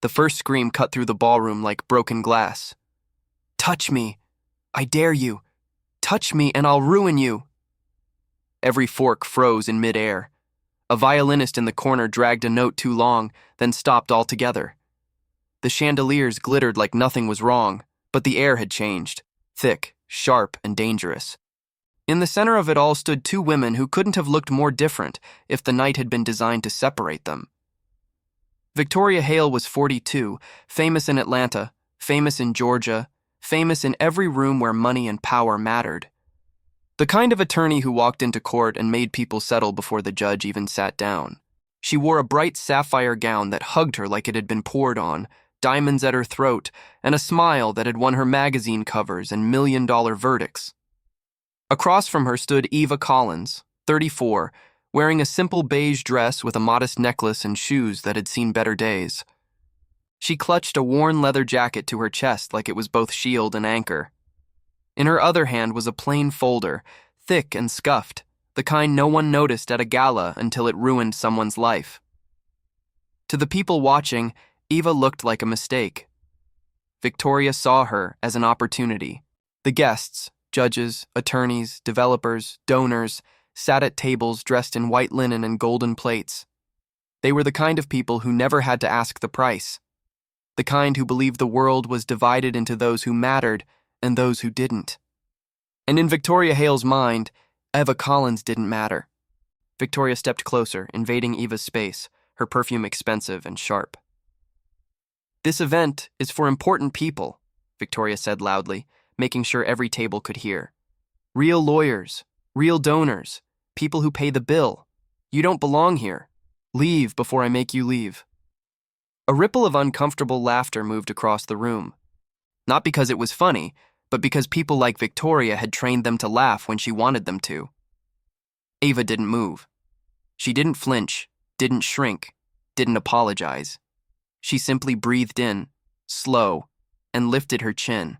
The first scream cut through the ballroom like broken glass. "Touch me! I dare you! Touch me and I'll ruin you!" Every fork froze in midair. A violinist in the corner dragged a note too long, then stopped altogether. The chandeliers glittered like nothing was wrong, but the air had changed, thick, sharp, and dangerous. In the center of it all stood two women who couldn't have looked more different if the night had been designed to separate them. Victoria Hale was 42, famous in Atlanta, famous in Georgia, famous in every room where money and power mattered. The kind of attorney who walked into court and made people settle before the judge even sat down. She wore a bright sapphire gown that hugged her like it had been poured on, diamonds at her throat, and a smile that had won her magazine covers and million-dollar verdicts. Across from her stood Eva Collins, 34, wearing a simple beige dress with a modest necklace and shoes that had seen better days. She clutched a worn leather jacket to her chest like it was both shield and anchor. In her other hand was a plain folder, thick and scuffed, the kind no one noticed at a gala until it ruined someone's life. To the people watching, Eva looked like a mistake. Victoria saw her as an opportunity. The guests, judges, attorneys, developers, donors, sat at tables dressed in white linen and golden plates. They were the kind of people who never had to ask the price. The kind who believed the world was divided into those who mattered and those who didn't. And in Victoria Hale's mind, Eva Collins didn't matter. Victoria stepped closer, invading Eva's space, her perfume expensive and sharp. "This event is for important people," Victoria said loudly, making sure every table could hear. "Real lawyers, real donors, people who pay the bill. You don't belong here. Leave before I make you leave." A ripple of uncomfortable laughter moved across the room. Not because it was funny, but because people like Victoria had trained them to laugh when she wanted them to. Eva didn't move. She didn't flinch, didn't shrink, didn't apologize. She simply breathed in, slow, and lifted her chin.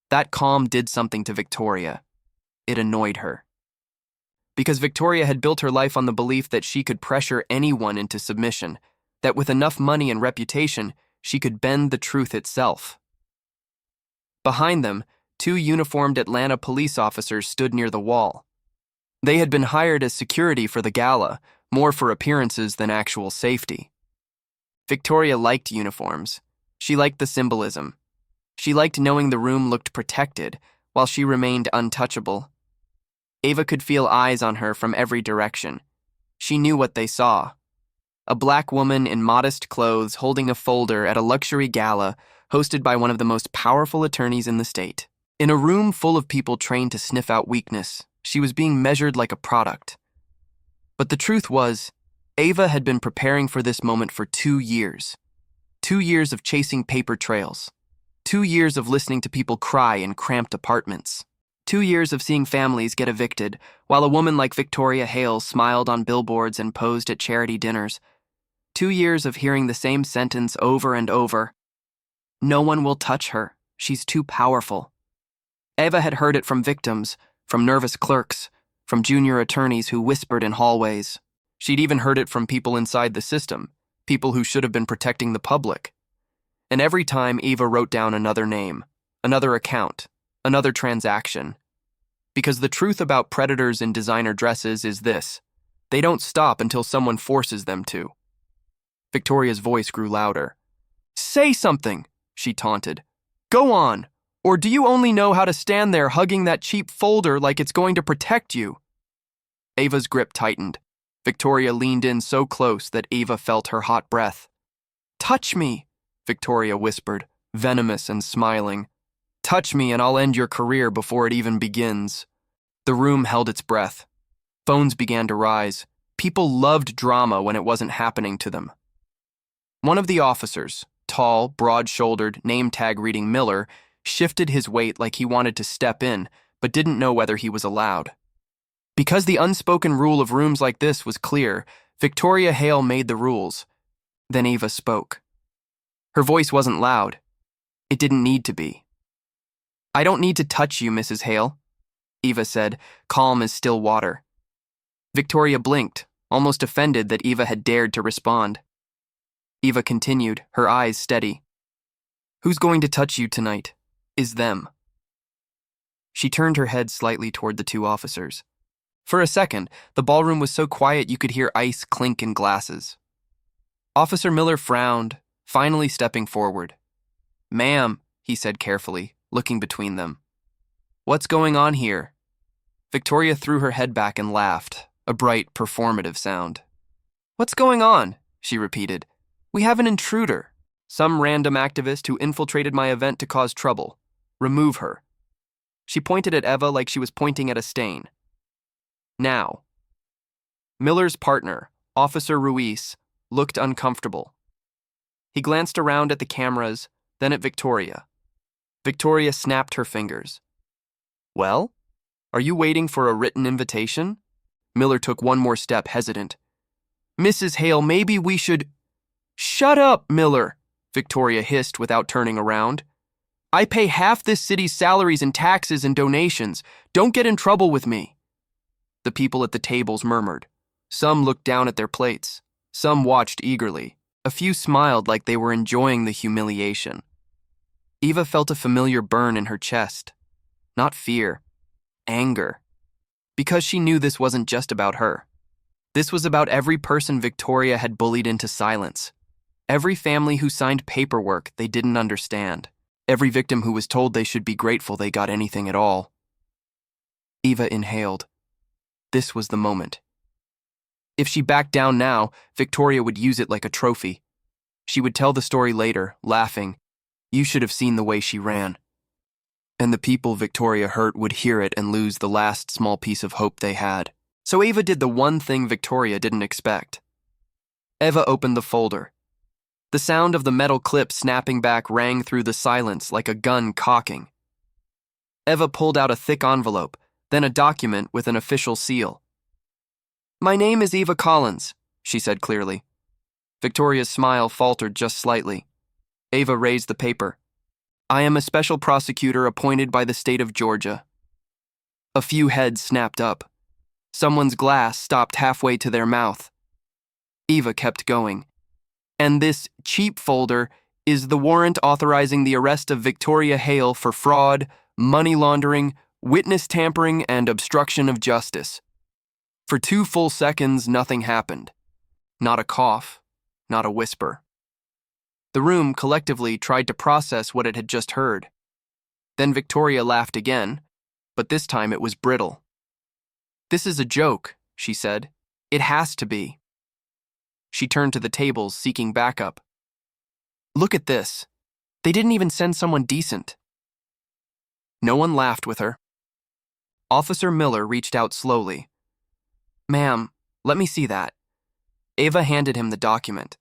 That calm did something to Victoria. It annoyed her. Because Victoria had built her life on the belief that she could pressure anyone into submission, that with enough money and reputation, she could bend the truth itself. Behind them, two uniformed Atlanta police officers stood near the wall. They had been hired as security for the gala, more for appearances than actual safety. Victoria liked uniforms. She liked the symbolism. She liked knowing the room looked protected, while she remained untouchable. Eva could feel eyes on her from every direction. She knew what they saw. A black woman in modest clothes holding a folder at a luxury gala hosted by one of the most powerful attorneys in the state. In a room full of people trained to sniff out weakness, she was being measured like a product. But the truth was, Eva had been preparing for this moment for 2 years. 2 years of chasing paper trails. 2 years of listening to people cry in cramped apartments. 2 years of seeing families get evicted, while a woman like Victoria Hale smiled on billboards and posed at charity dinners. 2 years of hearing the same sentence over and over. "No one will touch her. She's too powerful." Eva had heard it from victims, from nervous clerks, from junior attorneys who whispered in hallways. She'd even heard it from people inside the system, people who should have been protecting the public. And every time Eva wrote down another name, another account, another transaction. Because the truth about predators in designer dresses is this: they don't stop until someone forces them to. Victoria's voice grew louder. "Say something," she taunted. "Go on. Or do you only know how to stand there hugging that cheap folder like it's going to protect you?" Eva's grip tightened. Victoria leaned in so close that Eva felt her hot breath. "Touch me," Victoria whispered, venomous and smiling. "Touch me and I'll end your career before it even begins." The room held its breath. Phones began to rise. People loved drama when it wasn't happening to them. One of the officers, tall, broad-shouldered, name-tag-reading Miller, shifted his weight like he wanted to step in, but didn't know whether he was allowed. Because the unspoken rule of rooms like this was clear, Victoria Hale made the rules. Then Eva spoke. Her voice wasn't loud. It didn't need to be. "I don't need to touch you, Mrs. Hale," Eva said, calm as still water. Victoria blinked, almost offended that Eva had dared to respond. Eva continued, her eyes steady. Who's going to touch you tonight? Is them. She turned her head slightly toward the two officers. For a second, the ballroom was so quiet you could hear ice clink in glasses. Officer Miller frowned, finally stepping forward. Ma'am, he said carefully, looking between them. What's going on here? Victoria threw her head back and laughed, a bright, performative sound. What's going on? She repeated. We have an intruder. Some random activist who infiltrated my event to cause trouble. Remove her. She pointed at Eva like she was pointing at a stain. Now. Miller's partner, Officer Ruiz, looked uncomfortable. He glanced around at the cameras, then at Victoria. Victoria snapped her fingers. Well? Are you waiting for a written invitation? Miller took one more step, hesitant. Mrs. Hale, maybe we should... Shut up, Miller, Victoria hissed without turning around. I pay half this city's salaries in taxes and donations. Don't get in trouble with me. The people at the tables murmured. Some looked down at their plates. Some watched eagerly. A few smiled like they were enjoying the humiliation. Eva felt a familiar burn in her chest. Not fear. Anger. Because she knew this wasn't just about her. This was about every person Victoria had bullied into silence. Every family who signed paperwork they didn't understand. Every victim who was told they should be grateful they got anything at all. Eva inhaled. This was the moment. If she backed down now, Victoria would use it like a trophy. She would tell the story later, laughing. You should have seen the way she ran. And the people Victoria hurt would hear it and lose the last small piece of hope they had. So Eva did the one thing Victoria didn't expect. Eva opened the folder. The sound of the metal clip snapping back rang through the silence like a gun cocking. Eva pulled out a thick envelope, then a document with an official seal. My name is Eva Collins, she said clearly. Victoria's smile faltered just slightly. Eva raised the paper. I am a special prosecutor appointed by the state of Georgia. A few heads snapped up. Someone's glass stopped halfway to their mouth. Eva kept going. And this cheap folder is the warrant authorizing the arrest of Victoria Hale for fraud, money laundering, witness tampering, and obstruction of justice. For 2 full seconds, nothing happened. Not a cough, not a whisper. The room collectively tried to process what it had just heard. Then Victoria laughed again, but this time it was brittle. This is a joke, she said. It has to be. She turned to the tables, seeking backup. Look at this. They didn't even send someone decent. No one laughed with her. Officer Miller reached out slowly. Ma'am, let me see that. Eva handed him the document.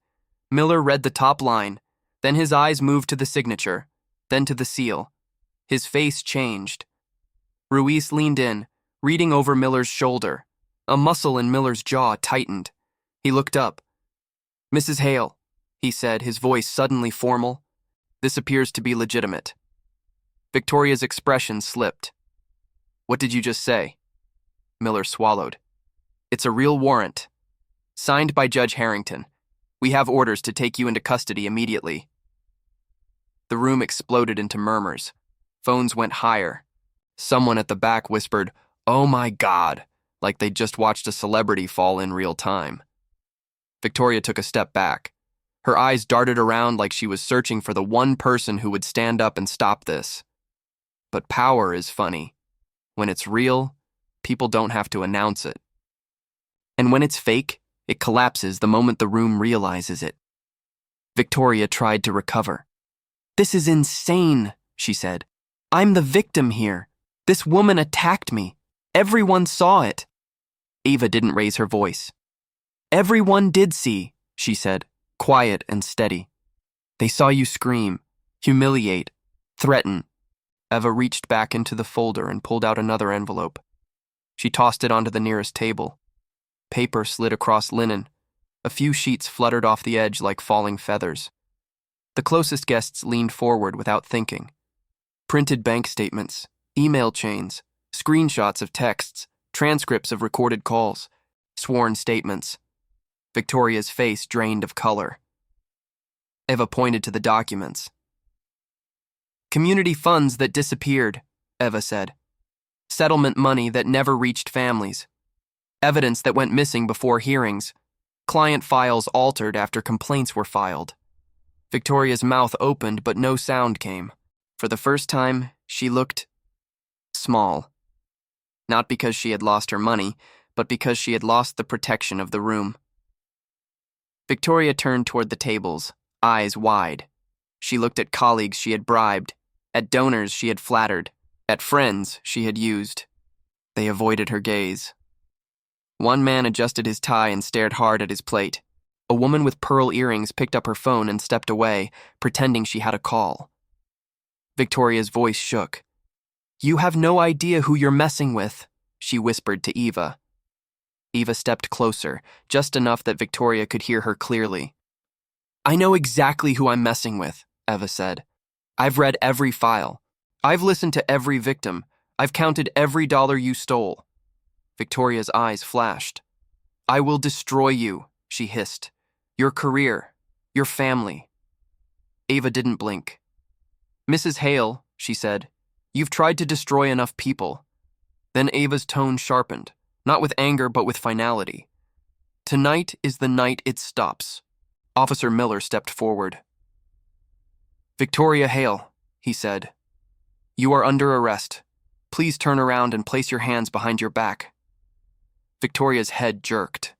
Miller read the top line, then his eyes moved to the signature, then to the seal. His face changed. Ruiz leaned in, reading over Miller's shoulder. A muscle in Miller's jaw tightened. He looked up. Mrs. Hale, he said, his voice suddenly formal. This appears to be legitimate. Victoria's expression slipped. What did you just say? Miller swallowed. It's a real warrant. Signed by Judge Harrington. We have orders to take you into custody immediately. The room exploded into murmurs. Phones went higher. Someone at the back whispered, "Oh my God," like they'd just watched a celebrity fall in real time. Victoria took a step back. Her eyes darted around like she was searching for the one person who would stand up and stop this. But power is funny. When it's real, people don't have to announce it. And when it's fake, it collapses the moment the room realizes it. Victoria tried to recover. This is insane, she said. I'm the victim here. This woman attacked me. Everyone saw it. Eva didn't raise her voice. Everyone did see, she said, quiet and steady. They saw you scream, humiliate, threaten. Eva reached back into the folder and pulled out another envelope. She tossed it onto the nearest table. Paper slid across linen. A few sheets fluttered off the edge like falling feathers. The closest guests leaned forward without thinking. Printed bank statements, email chains, screenshots of texts, transcripts of recorded calls, sworn statements. Victoria's face drained of color. Eva pointed to the documents. Community funds that disappeared, Eva said. Settlement money that never reached families. Evidence that went missing before hearings. Client files altered after complaints were filed. Victoria's mouth opened, but no sound came. For the first time, she looked small. Not because she had lost her money, but because she had lost the protection of the room. Victoria turned toward the tables, eyes wide. She looked at colleagues she had bribed, at donors she had flattered, at friends she had used. They avoided her gaze. One man adjusted his tie and stared hard at his plate. A woman with pearl earrings picked up her phone and stepped away, pretending she had a call. Victoria's voice shook. "You have no idea who you're messing with," she whispered to Eva. Eva stepped closer, just enough that Victoria could hear her clearly. "I know exactly who I'm messing with," Eva said. "I've read every file. I've listened to every victim. I've counted every dollar you stole." Victoria's eyes flashed. "I will destroy you," she hissed. "Your career, your family." Eva didn't blink. "Mrs. Hale," she said, "you've tried to destroy enough people." Then Ava's tone sharpened, not with anger but with finality. "Tonight is the night it stops." Officer Miller stepped forward. "Victoria Hale," he said, "you are under arrest. Please turn around and place your hands behind your back." Victoria's head jerked.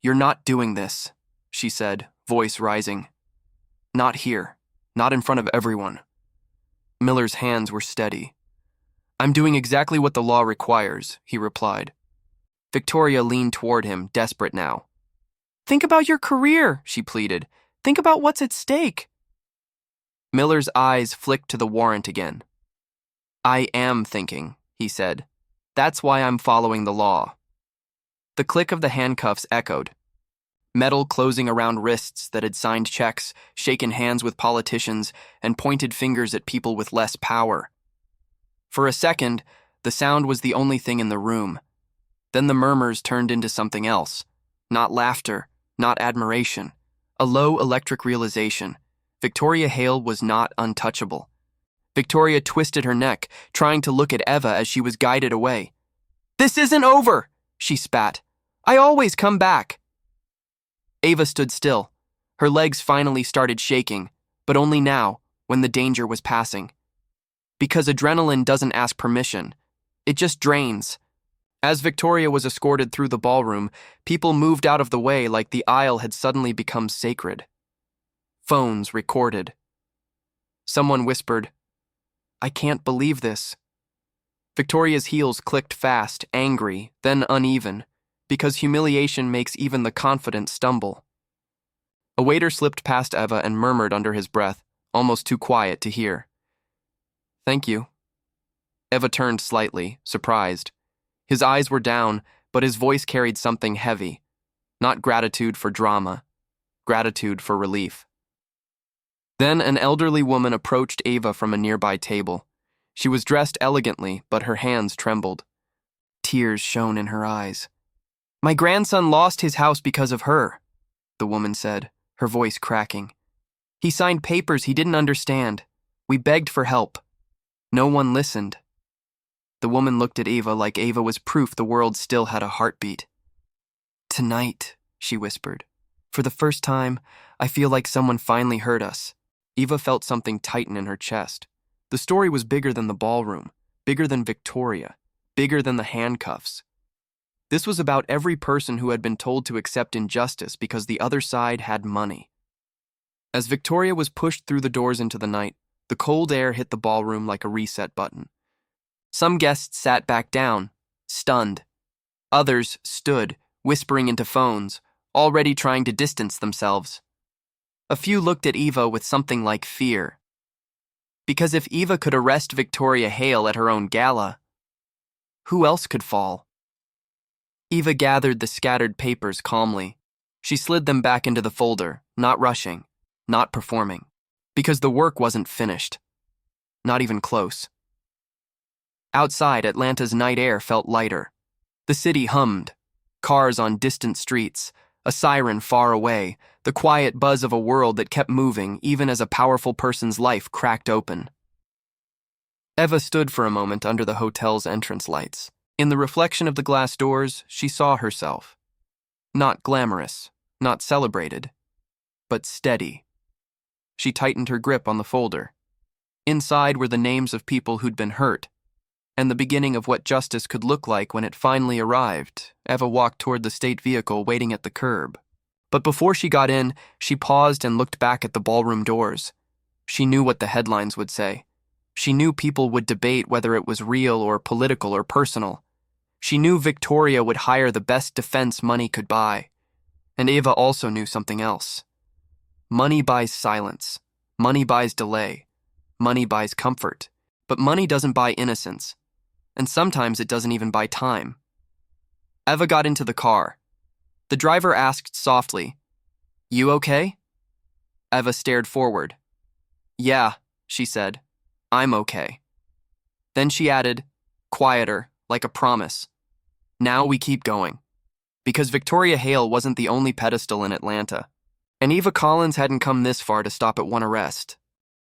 "You're not doing this," she said, voice rising. "Not here. Not in front of everyone." Miller's hands were steady. "I'm doing exactly what the law requires," he replied. Victoria leaned toward him, desperate now. "Think about your career," she pleaded. "Think about what's at stake." Miller's eyes flicked to the warrant again. "I am thinking," he said. "That's why I'm following the law." The click of the handcuffs echoed. Metal closing around wrists that had signed checks, shaken hands with politicians, and pointed fingers at people with less power. For a second, the sound was the only thing in the room. Then the murmurs turned into something else. Not laughter, not admiration. A low electric realization. Victoria Hale was not untouchable. Victoria twisted her neck, trying to look at Eva as she was guided away. "This isn't over," she spat. "I always come back." Eva stood still. Her legs finally started shaking, but only now, when the danger was passing. Because adrenaline doesn't ask permission. It just drains. As Victoria was escorted through the ballroom, people moved out of the way like the aisle had suddenly become sacred. Phones recorded. Someone whispered, "I can't believe this." Victoria's heels clicked fast, angry, then uneven, because humiliation makes even the confident stumble. A waiter slipped past Eva and murmured under his breath, almost too quiet to hear. "Thank you." Eva turned slightly, surprised. His eyes were down, but his voice carried something heavy. Not gratitude for drama, gratitude for relief. Then an elderly woman approached Eva from a nearby table. She was dressed elegantly, but her hands trembled. Tears shone in her eyes. "My grandson lost his house because of her," the woman said, her voice cracking. "He signed papers he didn't understand. We begged for help. No one listened." The woman looked at Eva like Eva was proof the world still had a heartbeat. "Tonight," she whispered. "For the first time, I feel like someone finally heard us." Eva felt something tighten in her chest. The story was bigger than the ballroom, bigger than Victoria, bigger than the handcuffs. This was about every person who had been told to accept injustice because the other side had money. As Victoria was pushed through the doors into the night, the cold air hit the ballroom like a reset button. Some guests sat back down, stunned. Others stood, whispering into phones, already trying to distance themselves. A few looked at Eva with something like fear. Because if Eva could arrest Victoria Hale at her own gala, who else could fall? Eva gathered the scattered papers calmly. She slid them back into the folder, not rushing, not performing, because the work wasn't finished. Not even close. Outside, Atlanta's night air felt lighter. The city hummed. Cars on distant streets, A siren far away, the quiet buzz of a world that kept moving even as a powerful person's life cracked open. Eva stood for a moment under the hotel's entrance lights. In the reflection of the glass doors, she saw herself. Not glamorous, not celebrated, but steady. She tightened her grip on the folder. Inside were the names of people who'd been hurt, and the beginning of what justice could look like when it finally arrived. Eva walked toward the state vehicle waiting at the curb. But before she got in, she paused and looked back at the ballroom doors. She knew what the headlines would say. She knew people would debate whether it was real or political or personal. She knew Victoria would hire the best defense money could buy. And Eva also knew something else. Money buys silence. Money buys delay. Money buys comfort. But money doesn't buy innocence. And sometimes it doesn't even buy time. Eva got into the car. The driver asked softly, "You okay?" Eva stared forward. "Yeah," she said. "I'm okay." Then she added, quieter, like a promise, "Now we keep going." Because Victoria Hale wasn't the only pedestal in Atlanta. And Eva Collins hadn't come this far to stop at one arrest.